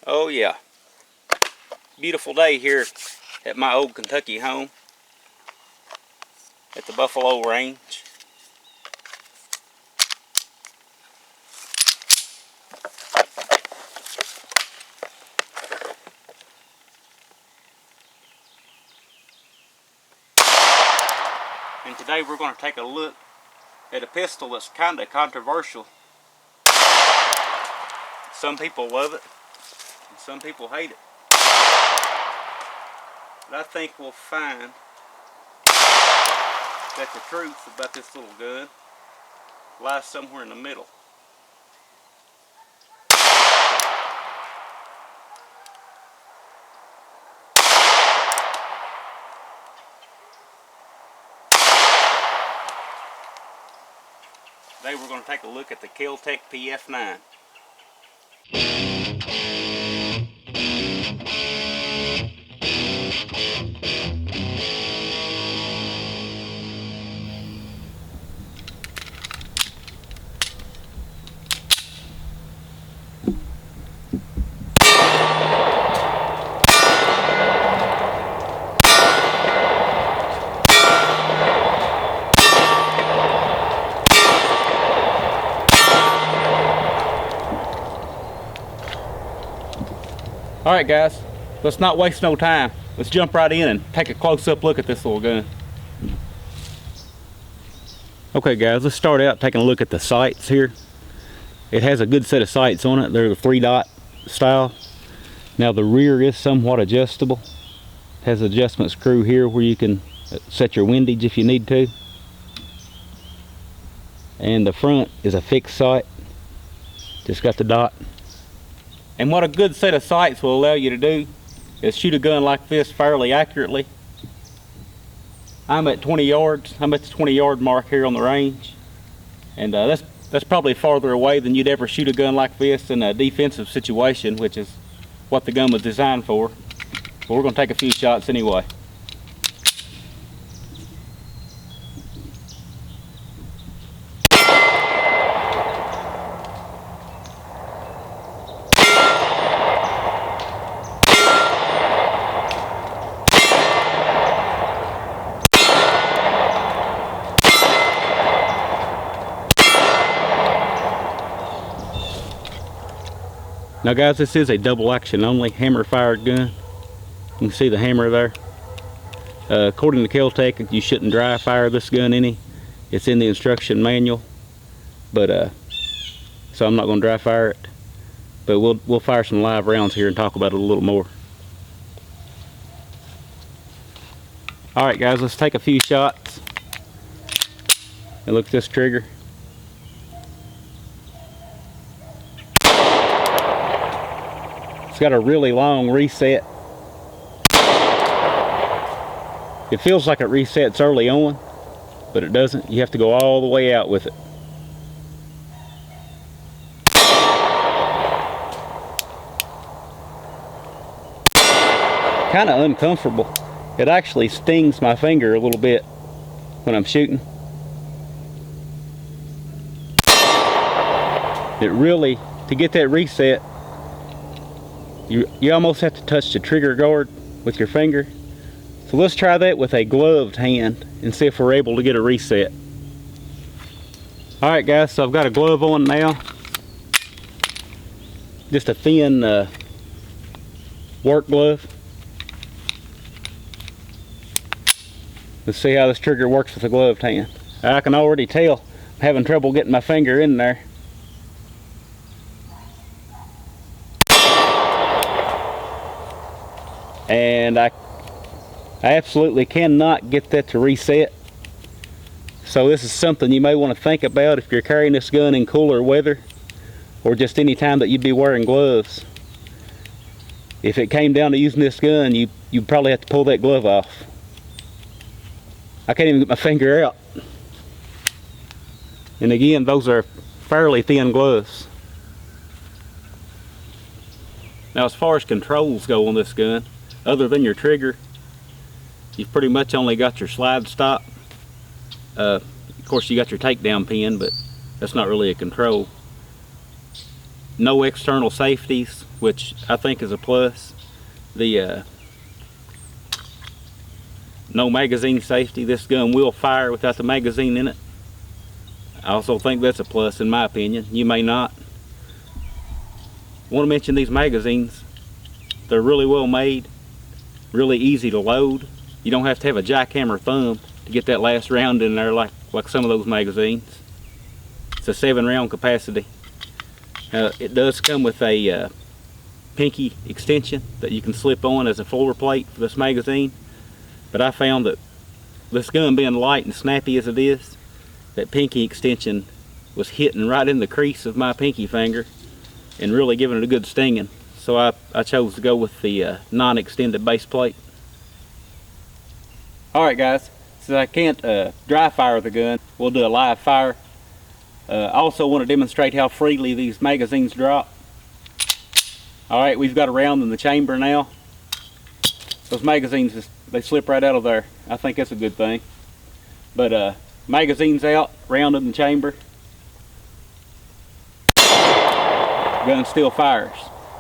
Oh yeah, beautiful day here at my old Kentucky home at the Buffalo Range. And today we're going to take a look at a pistol that's kind of controversial. Some people love it and some people hate it. But I think we'll find that the truth about this little gun lies somewhere in the middle. Today we're going to take a look at the Kel Tec PF9. Alright guys, let's not waste no time. Let's jump right in and take a close-up look at this little gun. Okay guys, let's start out taking a look at the sights here. It has a good set of sights on it. They're the 3-dot style. Now the rear is somewhat adjustable. It has an adjustment screw here where you can set your windage if you need to. And the front is a fixed sight. Just got the dot. And what a good set of sights will allow you to do is shoot a gun like this fairly accurately. I'm at 20 yards. I'm at the 20-yard mark here on the range. And that's probably farther away than you'd ever shoot a gun like this in a defensive situation, which is what the gun was designed for. But we're going to take a few shots anyway. Now guys, this is a double action only hammer fired gun. You can see the hammer there. According to Kel Tec, you shouldn't dry fire this gun any. It's in the instruction manual, but so I'm not going to dry fire it. But we'll fire some live rounds here and talk about it a little more. All right guys, let's take a few shots and look at this trigger. It's got a really long reset. It feels like it resets early on, but it doesn't. You have to go all the way out with it. Kind of uncomfortable. It actually stings my finger a little bit when I'm shooting. It really, to get that reset, you almost have to touch the trigger guard with your finger. So let's try that with a gloved hand and see if we're able to get a reset. Alright guys, so I've got a glove on now. Just a thin work glove. Let's see how this trigger works with a gloved hand. I can already tell I'm having trouble getting my finger in there. And I absolutely cannot get that to reset. So this is something you may want to think about if you're carrying this gun in cooler weather or just any time that you'd be wearing gloves. If it came down to using this gun, you'd probably have to pull that glove off. I can't even get my finger out. And again, those are fairly thin gloves. Now as far as controls go on this gun, other than your trigger, you've pretty much only got your slide stop. Of course you got your takedown pin, but that's not really a control. no external safeties, which I think is a plus. The no magazine safety. This gun will fire without the magazine in it. I also think that's a plus in my opinion. You may not. I want to mention these magazines. They're really well made, really easy to load. You don't have to have a jackhammer thumb to get that last round in there like some of those magazines. It's a 7-round capacity. It does come with a pinky extension that you can slip on as a floor plate for this magazine. But I found that this gun being light and snappy as it is, that pinky extension was hitting right in the crease of my pinky finger and really giving it a good stinging. So I chose to go with the non-extended base plate. Alright guys, since I can't dry fire the gun, we'll do a live fire. I also want to demonstrate how freely these magazines drop. Alright, we've got a round in the chamber now. Those magazines, they slip right out of there. I think that's a good thing. But magazines out, round in the chamber. Gun still fires.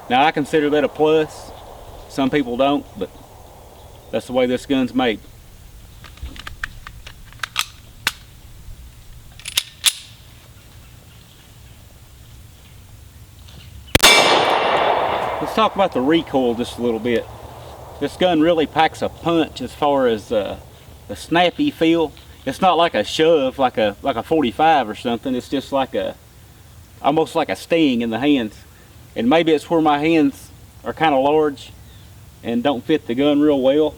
Now I consider that a plus. Some people don't, but that's the way this gun's made. Let's talk about the recoil just a little bit. This gun really packs a punch as far as the snappy feel. It's not like a shove, like a 45 or something. It's just like almost like a sting in the hands. And maybe it's where my hands are kind of large and don't fit the gun real well.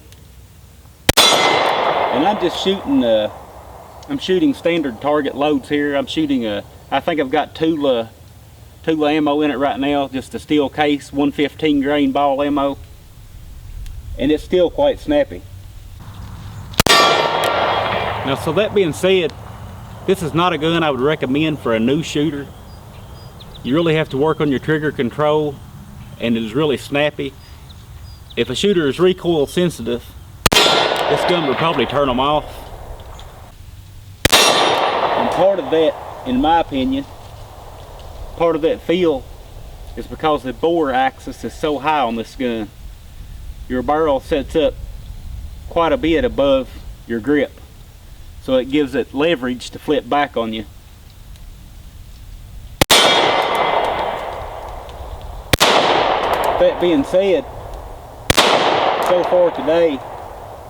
And I'm just shooting, I'm shooting standard target loads here. I'm shooting I think I've got Tula ammo in it right now, just a steel case, 115 grain ball ammo. And it's still quite snappy. Now, so that being said, this is not a gun I would recommend for a new shooter. You really have to work on your trigger control, and it is really snappy. If a shooter is recoil sensitive, this gun would probably turn them off. And part of that, in my opinion, part of that feel is because the bore axis is so high on this gun. Your barrel sets up quite a bit above your grip, so it gives it leverage to flip back on you. That being said, so far today,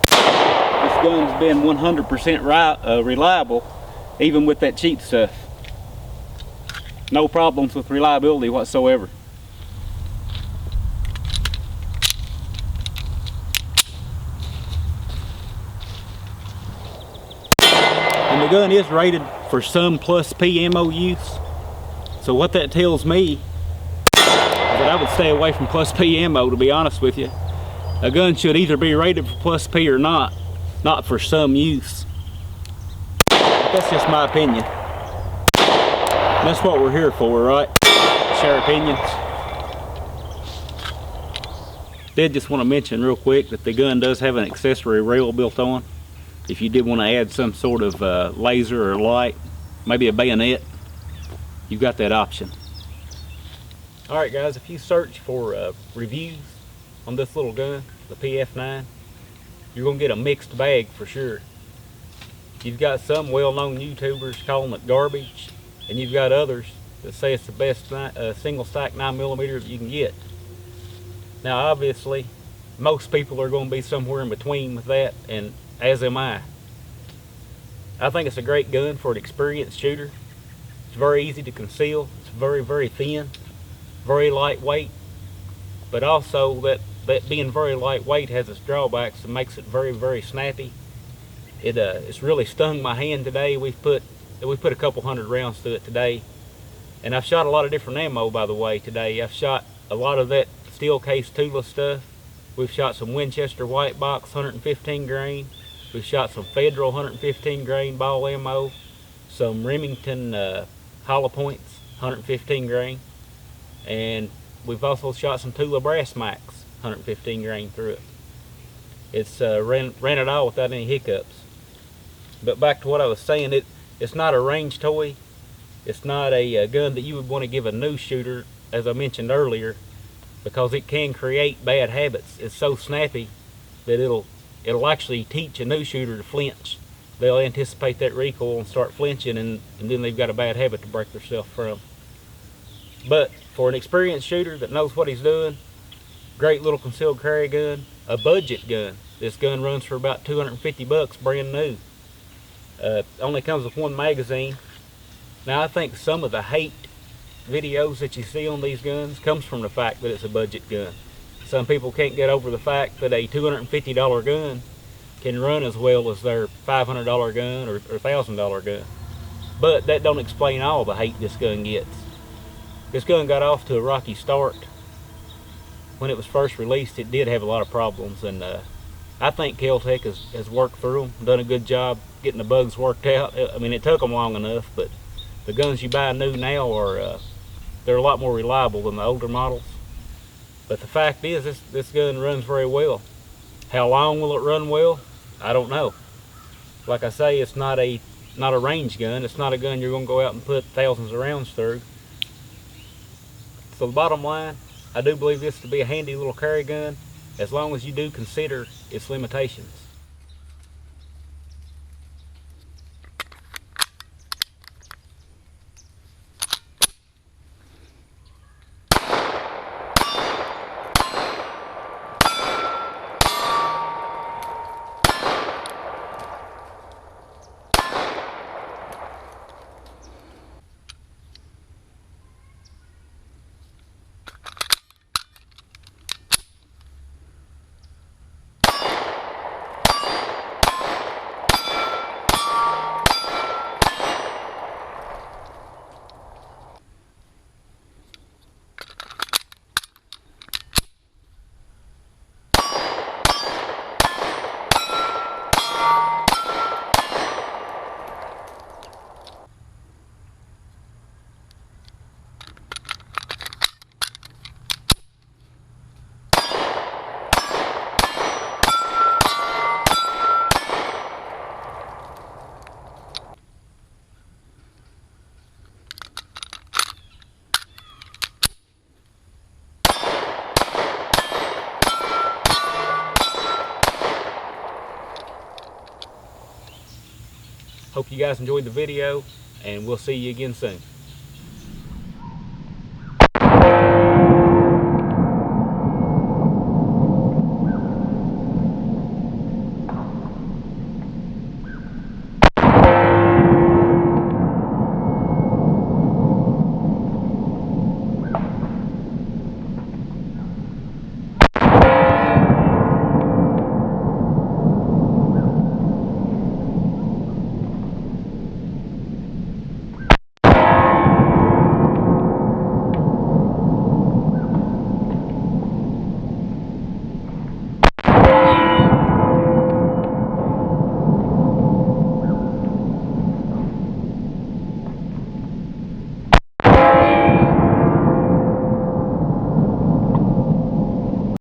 this gun's been 100% reliable, even with that cheap stuff. No problems with reliability whatsoever. And the gun is rated for some plus P ammo use. So what that tells me is that I would stay away from plus P ammo, to be honest with you. A gun should either be rated for plus P or not for some use. But that's just my opinion. That's what we're here for, right? Share opinions. Did just want to mention real quick that the gun does have an accessory rail built on. If you did want to add some sort of laser or light, maybe a bayonet, you've got that option. Alright guys, if you search for reviews on this little gun, the PF9, you're going to get a mixed bag for sure. You've got some well-known YouTubers calling it garbage, and you've got others that say it's the best single stack 9mm that you can get. Now obviously, most people are going to be somewhere in between with that, and as am I. I think it's a great gun for an experienced shooter. It's very easy to conceal. It's very, very thin, very lightweight, but also that being very lightweight has its drawbacks and makes it very, very snappy. It's really stung my hand today. We put a couple hundred rounds through it today, and I've shot a lot of different ammo, by the way. Today I've shot a lot of that steel case Tula stuff. We've shot some Winchester white box 115 grain. We've shot some Federal 115 grain ball ammo, some Remington hollow points 115 grain, and we've also shot some Tula brass max 115 grain through it. It's ran it all without any hiccups. But back to what I was saying, it's not a range toy. It's not a gun that you would want to give a new shooter as I mentioned earlier, because it can create bad habits. It's so snappy that it'll actually teach a new shooter to flinch. They'll anticipate that recoil and start flinching, and then they've got a bad habit to break themselves from. But for an experienced shooter that knows what he's doing, great little concealed carry gun, a budget gun. This gun runs for about $250 brand new. Only comes with one magazine. Now I think some of the hate videos that you see on these guns comes from the fact that it's a budget gun. Some people can't get over the fact that a $250 gun can run as well as their $500 gun or $1,000 gun. But that don't explain all the hate this gun gets. This gun got off to a rocky start. When it was first released, it did have a lot of problems, and I think Kel Tec has worked through them, done a good job getting the bugs worked out. I mean, it took them long enough, but the guns you buy new now are they're a lot more reliable than the older models. But the fact is, this gun runs very well. How long will it run well? I don't know. Like I say, it's not a range gun. It's not a gun you're going to go out and put thousands of rounds through. So the bottom line, I do believe this to be a handy little carry gun, as long as you do consider its limitations. Hope you guys enjoyed the video, and we'll see you again soon.